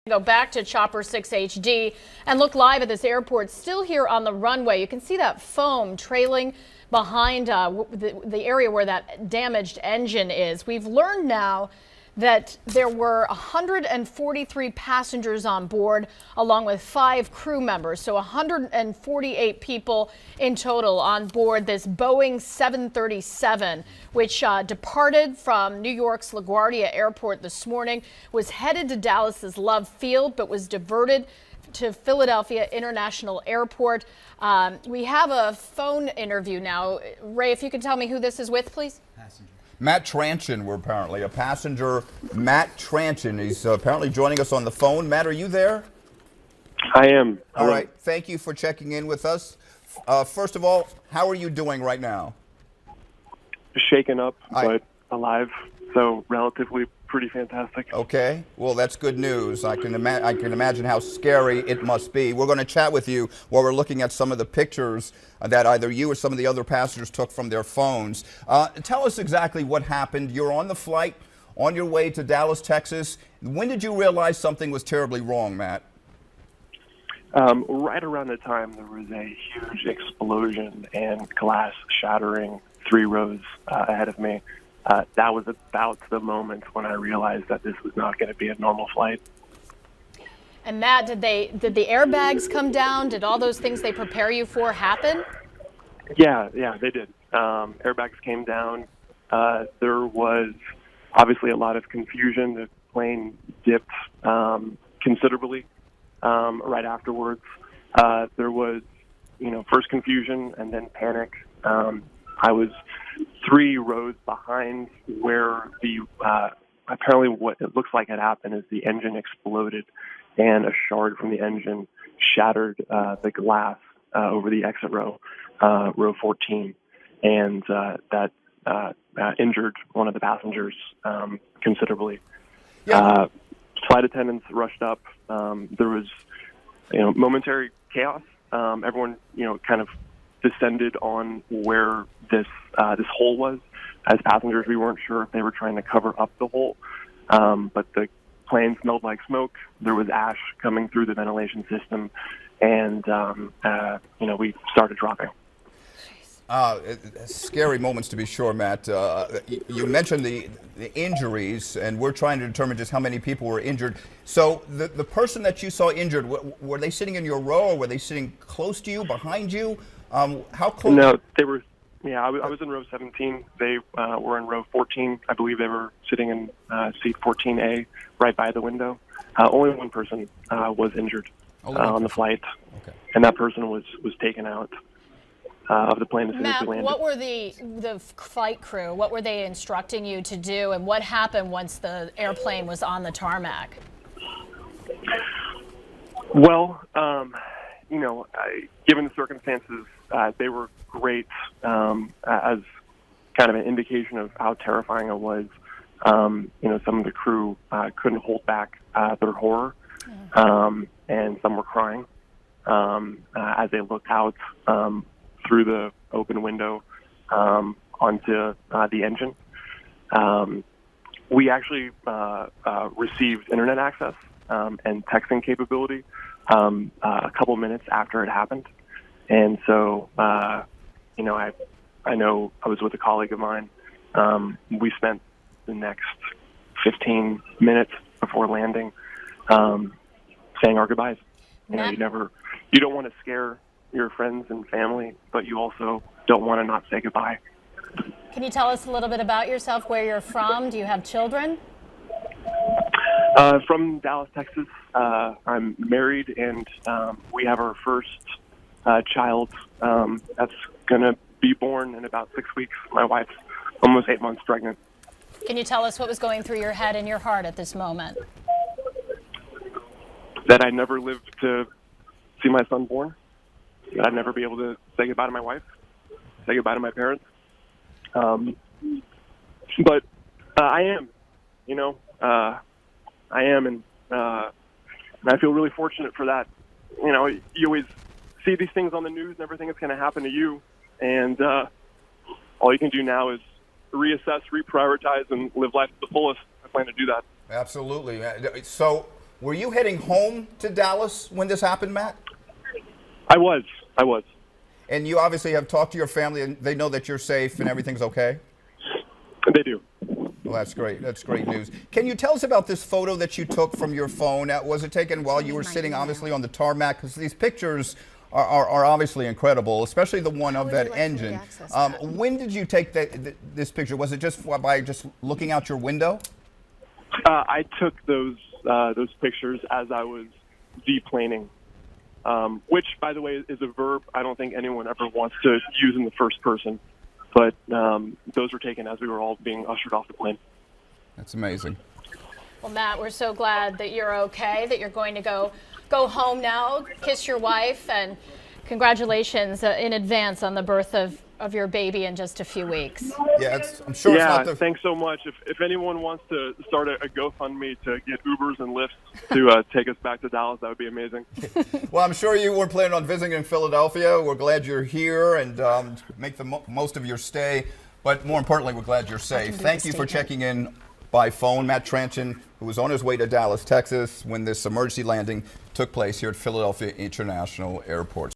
Go back to Chopper 6 HD and look live at this airport, still here on the runway. You can see that foam trailing behind the area where that damaged engine is. We've learned now that there were 143 passengers on board, along with 5 crew members. So 148 people in total on board this Boeing 737, which departed from New York's LaGuardia Airport this morning, was headed to Dallas's Love Field, but was diverted to Philadelphia International Airport. We have a phone interview now. Ray, if you can tell me who this is with, please. Matt Tranchin, we're apparently a passenger. Matt Tranchin, he's apparently joining us on the phone. Matt, are you there? I am. All right. Thank you for checking in with us. First of all, how are you doing right now? Shaken up, but alive. So relatively pretty fantastic. Okay. Well, that's good news. I can imagine how scary it must be. We're going to chat with you while we're looking at some of the pictures that either you or some of the other passengers took from their phones. Tell us exactly what happened. You're on the flight on your way to Dallas, Texas. When did you realize something was terribly wrong, Matt? Right around the time there was a huge explosion and glass shattering 3 rows ahead of me. That was about the moment when I realized that this was not going to be a normal flight. And Matt, did the airbags come down? Did all those things they prepare you for happen? Yeah, they did. Airbags came down. There was obviously a lot of confusion. The plane dipped considerably right afterwards. There was, first confusion and then panic. I was 3 rows behind where the apparently what it looks like had happened is the engine exploded and a shard from the engine shattered the glass over the exit row, row 14, and that injured one of the passengers considerably. Yeah. Flight attendants rushed up. There was, momentary chaos. Everyone, kind of descended on where this hole was. As passengers, we weren't sure if they were trying to cover up the hole, but the plane smelled like smoke. There was ash coming through the ventilation system, and we started dropping. Scary moments to be sure, Matt. You mentioned the injuries, and we're trying to determine just how many people were injured. So the person that you saw injured, were they sitting in your row, or were they sitting close to you, behind you? How close? No, they were. Yeah, I was in row 17. They were in row 14. I believe they were sitting in seat 14A, right by the window. Only one person was injured on the flight, and that person was taken out of the plane as soon as we landed. What were the flight crew? What were they instructing you to do, and what happened once the airplane was on the tarmac? Well, given the circumstances, they were great as kind of an indication of how terrifying it was. Some of the crew couldn't hold back their horror, and some were crying as they looked out through the open window onto the engine. We actually received internet access and texting capability a couple minutes after it happened. And so, I know I was with a colleague of mine. We spent the next 15 minutes before landing saying our goodbyes. You don't want to scare your friends and family, but you also don't want to not say goodbye. Can you tell us a little bit about yourself, where you're from? Do you have children? From Dallas, Texas. I'm married, and we have our first child that's going to be born in about 6 weeks. My wife's almost 8 months pregnant. Can you tell us what was going through your head and your heart at this moment? That I never lived to see my son born. That I'd never be able to say goodbye to my wife, say goodbye to my parents. But I am, I am, and I feel really fortunate for that. You always see these things on the news and everything that's going to happen to you, and all you can do now is reassess, reprioritize, and live life to the fullest. I plan to do that. Absolutely. So Were you heading home to Dallas when this happened, Matt? I was. And you obviously have talked to your family, and they know that you're safe and everything's okay? They do. Well, that's great. That's great news. Can you tell us about this photo that you took from your phone? Was it taken while you were sitting, obviously, on the tarmac? Because these pictures are obviously incredible, especially the one of that engine. When did you take this picture? Was it just by just looking out your window? I took those pictures as I was deplaning, which, by the way, is a verb I don't think anyone ever wants to use in the first person. But those were taken as we were all being ushered off the plane. That's amazing. Well, Matt, we're so glad that you're okay, that you're going to go home now, kiss your wife, and congratulations in advance on the birth of your baby in just a few weeks. Yeah, I'm sure it's not the... Thanks so much. If anyone wants to start a GoFundMe to get Ubers and Lyfts to take us back to Dallas, that would be amazing. Well, I'm sure you were planning on visiting in Philadelphia. We're glad you're here and make the most of your stay. But more importantly, we're glad you're safe. Thank you for checking in by phone. Matt Tranchen, who was on his way to Dallas, Texas, when this emergency landing took place here at Philadelphia International Airport.